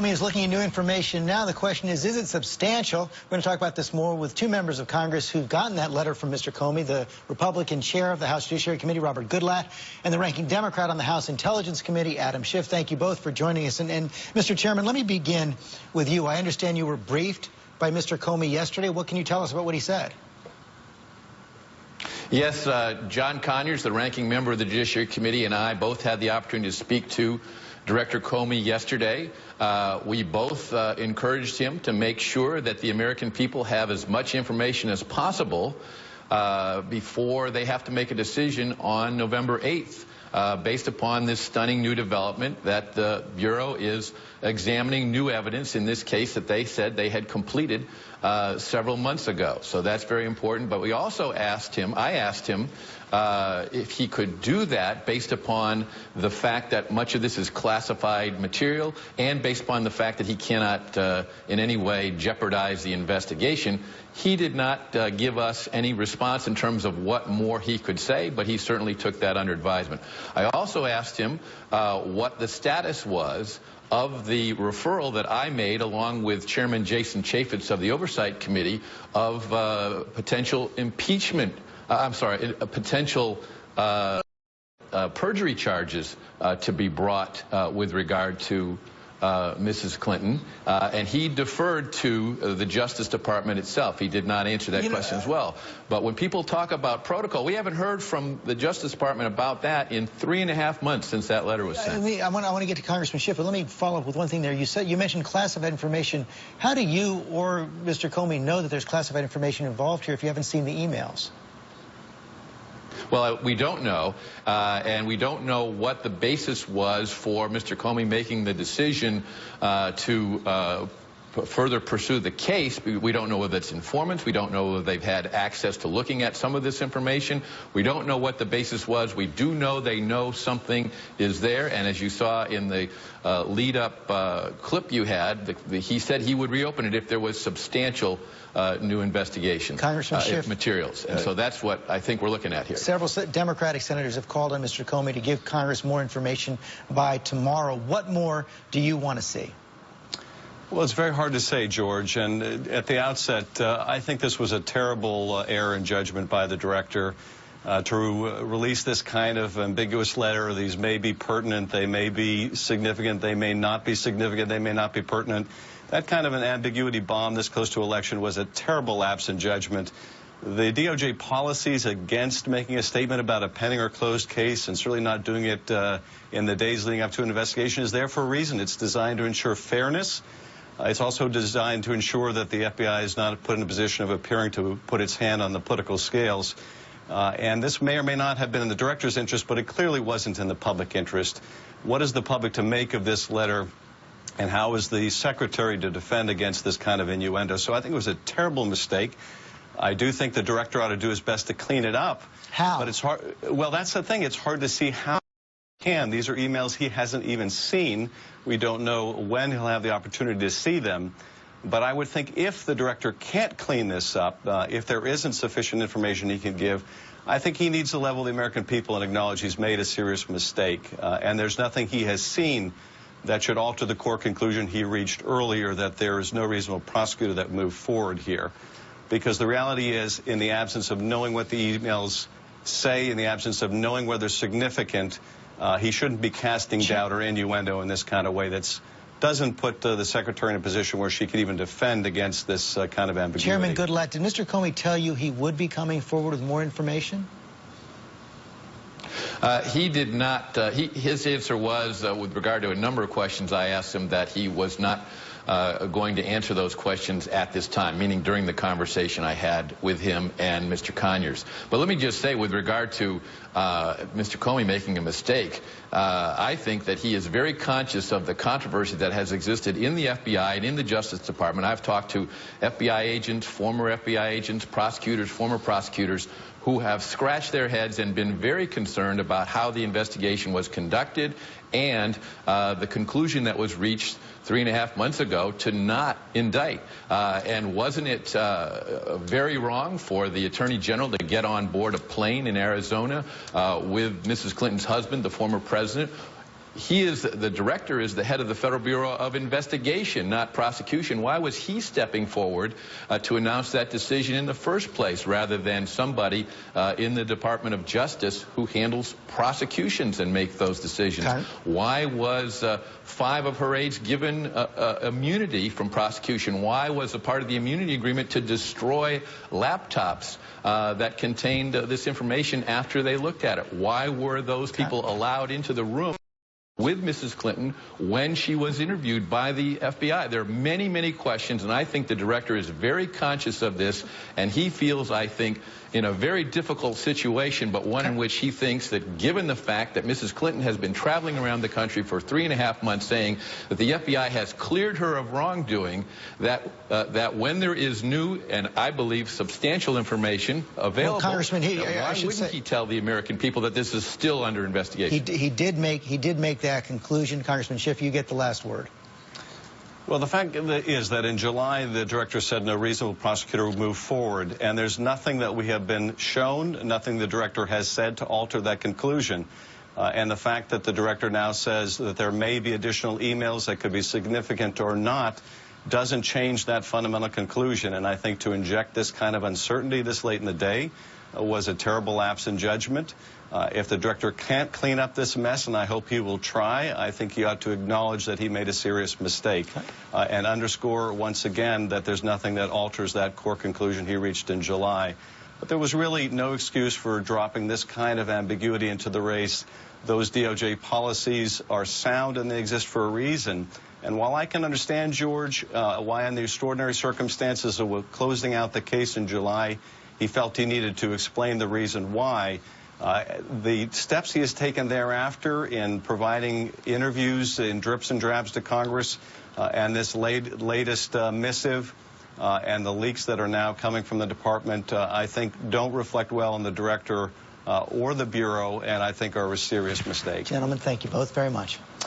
Comey is looking at new information now. The question is it substantial? We're going to talk about this more with two members of Congress who've gotten that letter from Mr. Comey, the Republican chair of the House Judiciary Committee, Robert Goodlatte, and the ranking Democrat on the House Intelligence Committee, Adam Schiff. Thank you both for joining us. And Mr. Chairman, let me begin with you. I understand you were briefed by Mr. Comey yesterday. What can you tell us about what he said? Yes, John Conyers, the ranking member of the Judiciary Committee, and I both had the opportunity to speak to Director Comey yesterday. We both encouraged him to make sure that the American people have as much information as possible before they have to make a decision on November 8th. Based upon this stunning new development that the Bureau is examining new evidence in this case that they said they had completed several months ago. So that's very important. But we also asked him, I asked him if he could do that based upon the fact that much of this is classified material and based upon the fact that he cannot in any way jeopardize the investigation. He did not give us any response in terms of what more he could say, but he certainly took that under advisement. I also asked him what the status was of the referral that I made along with Chairman Jason Chaffetz of the Oversight Committee of potential impeachment, potential perjury charges to be brought with regard to Mrs. Clinton, and he deferred to the Justice Department itself. He did not answer that question as well. But when people talk about protocol, we haven't heard from the Justice Department about that in 3.5 months since that letter was sent. I want to get to Congressman Schiff, but let me follow up with one thing there. You mentioned classified information. How do you or Mr. Comey know that there's classified information involved here if you haven't seen the emails? Well, we don't know, and we don't know what the basis was for Mr. Comey making the decision to further pursue the case. We don't know whether it's informants. We don't know whether they've had access to looking at some of this information. We don't know what the basis was. We do know they know something is there, and as you saw in the lead-up clip you had, he said he would reopen it if there was substantial new investigation materials. And so that's what I think we're looking at here. Several Democratic senators have called on Mr. Comey to give Congress more information by tomorrow. What more do you want to see? Well, it's very hard to say, George. And at the outset, I think this was a terrible error in judgment by the director to release this kind of ambiguous letter. These may be pertinent, they may be significant, they may not be significant, they may not be pertinent. That kind of an ambiguity bomb this close to election was a terrible lapse in judgment. The DOJ policies against making a statement about a pending or closed case, and certainly not doing it in the days leading up to an investigation, is there for a reason. It's designed to ensure fairness. It's also designed to ensure that the FBI is not put in a position of appearing to put its hand on the political scales. And this may or may not have been in the director's interest, but it clearly wasn't in the public interest. What is the public to make of this letter, and how is the secretary to defend against this kind of innuendo? So I think it was a terrible mistake. I do think the director ought to do his best to clean it up. How? But it's hard. Well, that's the thing. It's hard to see how he can. These are emails he hasn't even seen. We don't know when he'll have the opportunity to see them. But I would think if the director can't clean this up, if there isn't sufficient information he can give, I think he needs to level the American people and acknowledge he's made a serious mistake. And there's nothing he has seen that should alter the core conclusion he reached earlier, that there is no reasonable prosecutor that moved forward here. Because the reality is, in the absence of knowing what the emails say, in the absence of knowing whether they're significant, he shouldn't be casting doubt or innuendo in this kind of way that doesn't put the secretary in a position where she could even defend against this kind of ambiguity. Chairman Goodlatte, did Mr. Comey tell you he would be coming forward with more information? He did not. His answer was, with regard to a number of questions I asked him, that he was not going to answer those questions at this time, meaning during the conversation I had with him and Mr. Conyers. But let me just say, with regard to Mr. Comey making a mistake, I think that he is very conscious of the controversy that has existed in the FBI and in the Justice Department. I've talked to FBI agents, former FBI agents, prosecutors, former prosecutors, who have scratched their heads and been very concerned about how the investigation was conducted and the conclusion that was reached 3.5 months ago to not indict. And wasn't it very wrong for the Attorney General to get on board a plane in Arizona with Mrs. Clinton's husband, the former president, the director is the head of the Federal Bureau of Investigation, not prosecution. Why was he stepping forward to announce that decision in the first place, rather than somebody in the Department of Justice who handles prosecutions and make those decisions? Okay. Why was 5 of her aides given immunity from prosecution? Why was a part of the immunity agreement to destroy laptops that contained this information after they looked at it? Why were those people allowed into the room with Mrs. Clinton when she was interviewed by the FBI? There are many, many questions, and I think the director is very conscious of this, and he feels, I think, in a very difficult situation, but one in which he thinks that given the fact that Mrs. Clinton has been traveling around the country for 3.5 months saying that the FBI has cleared her of wrongdoing, that when there is new and I believe substantial information available, well, Congressman, why wouldn't he tell the American people that this is still under investigation? He did make that conclusion. Congressman Schiff, you get the last word. Well, the fact is that in July, the director said no reasonable prosecutor would move forward, and there's nothing that we have been shown, nothing the director has said to alter that conclusion. And the fact that the director now says that there may be additional emails that could be significant or not doesn't change that fundamental conclusion. And I think to inject this kind of uncertainty this late in the day was a terrible lapse in judgment. If the director can't clean up this mess, and I hope he will try, I think he ought to acknowledge that he made a serious mistake and underscore once again that there's nothing that alters that core conclusion he reached in July. But there was really no excuse for dropping this kind of ambiguity into the race. Those DOJ policies are sound and they exist for a reason. And while I can understand, George, why in the extraordinary circumstances of closing out the case in July, he felt he needed to explain the reason why, the steps he has taken thereafter in providing interviews in drips and drabs to Congress and this latest missive and the leaks that are now coming from the department, I think don't reflect well on the director or the Bureau, and I think are a serious mistake. Gentlemen, thank you both very much.